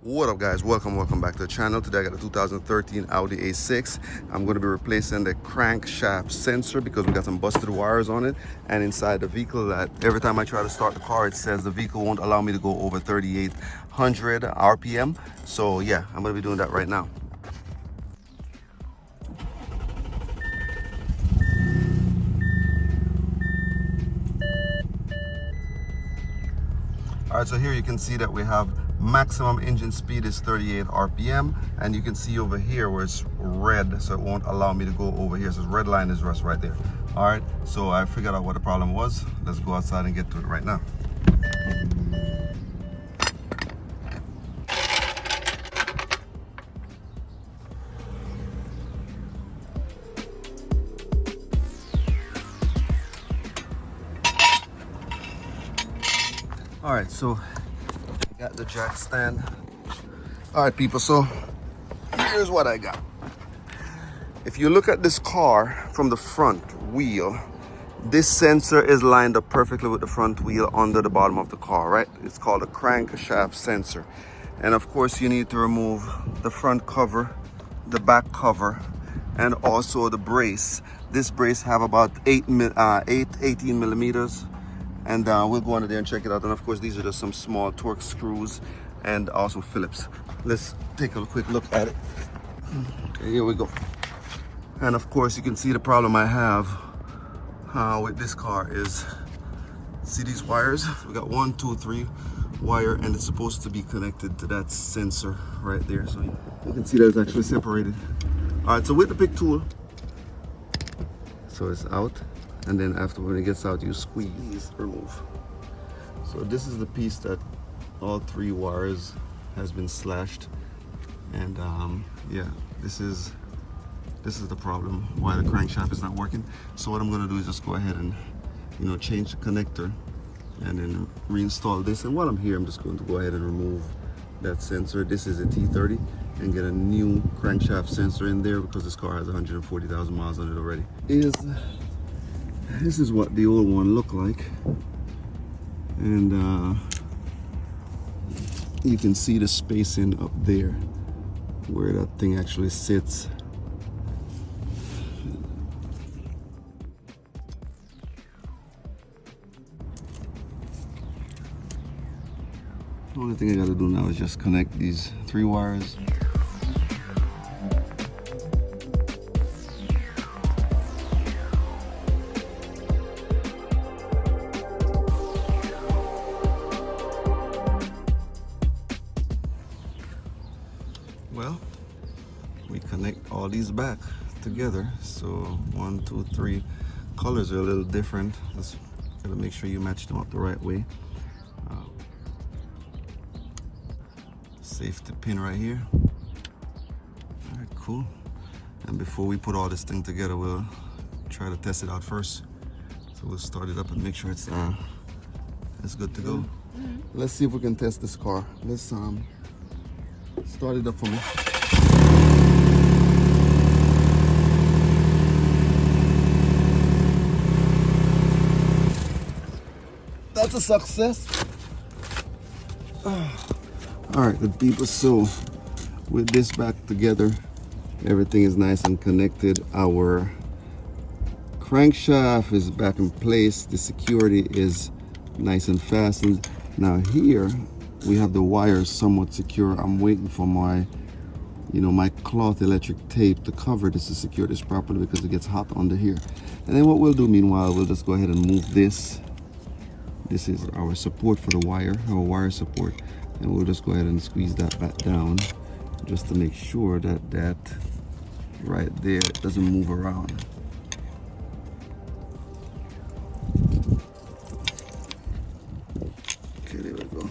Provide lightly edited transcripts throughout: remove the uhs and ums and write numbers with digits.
What up guys, welcome back to the channel. Today I got a 2013 Audi A6. I'm going to be replacing the crankshaft sensor because we got some busted wires on it and inside the vehicle that every time I try to start the car it says the vehicle won't allow me to go over 3,800 RPM. So yeah, I'm going to be doing that right now. All right, so here you can see that we have maximum engine speed is 38 RPM, and you can see over here where it's red, so it won't allow me to go over here. So the red line is just right there. All right, so I figured out what the problem was. Let's go outside and get to it right now. All right, so I got the jack stand. All right, people, so here's what I got. If you look at this car from the front wheel, this sensor is lined up perfectly with the front wheel under the bottom of the car, right? It's called a crankshaft sensor. And of course, you need to remove the front cover, the back cover, and also the brace. This brace have about 18 millimeters. And we'll go under there and check it out. And of course, these are just some small Torx screws and also Phillips. Let's take a quick look at it. Okay, here we go. And of course, you can see the problem I have with this car is, see these wires? We got 1, 2, 3 wire, and it's supposed to be connected to that sensor right there. So you can see that it's actually separated. All right, so with the pick tool, so it's out. And then after, when it gets out, you squeeze, remove. So this is the piece that all 3 wires has been slashed. And yeah, this is the problem why the crankshaft is not working. So what I'm gonna do is just go ahead and, you know, change the connector and then reinstall this. And while I'm here, I'm just going to go ahead and remove that sensor. This is a T30, and get a new crankshaft sensor in there because this car has 140,000 miles on it already. This is what the old one looked like, and you can see the spacing up there where that thing actually sits. The only thing I got to do now is just connect these 3 wires. Well, we connect all these back together. So 1, 2, 3 colors are a little different. Just gotta make sure you match them up the right way. Safety pin right here. All right, cool. And before we put all this thing together, we'll try to test it out first. So we'll start it up and make sure it's good to go. Let's see if we can test this car. Let's start it up for me. That's a success. All right, good people, so with this back together, everything is nice and connected. Our crankshaft is back in place. The security is nice and fastened. Now here, we have the wires somewhat secure. I'm waiting for my, my cloth electric tape to cover this to secure this properly because it gets hot under here. And then what we'll do meanwhile, we'll just go ahead and move this. This is our support for the wire, our wire support. And we'll just go ahead and squeeze that back down just to make sure that that right there doesn't move around. Okay, there we go.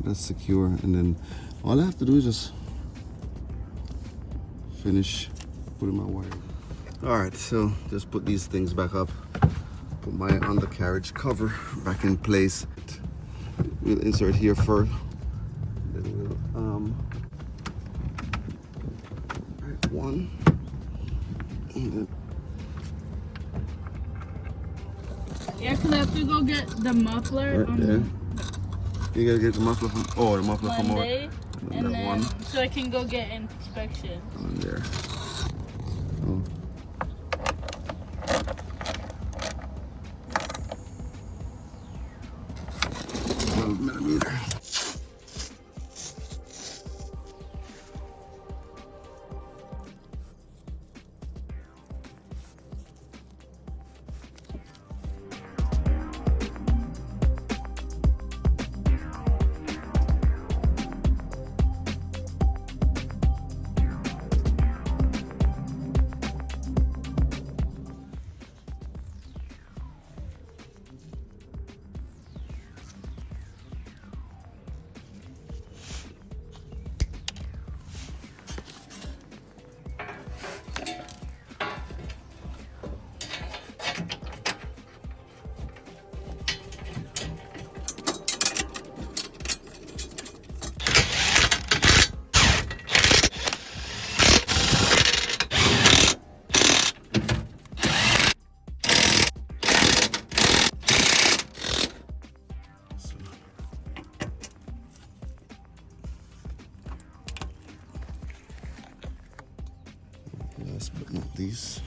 That's secure, and then all I have to do is just finish putting my wire. All right, so just put these things back up, put my undercarriage cover back in place. We'll insert here first, then we'll right, one, and then Yeah, because I have to go get the muffler on You gotta get the muffler from, the muffler from Monday, and that then one. so I can go get inspection. And there. Oh. 12mm. Last but not least,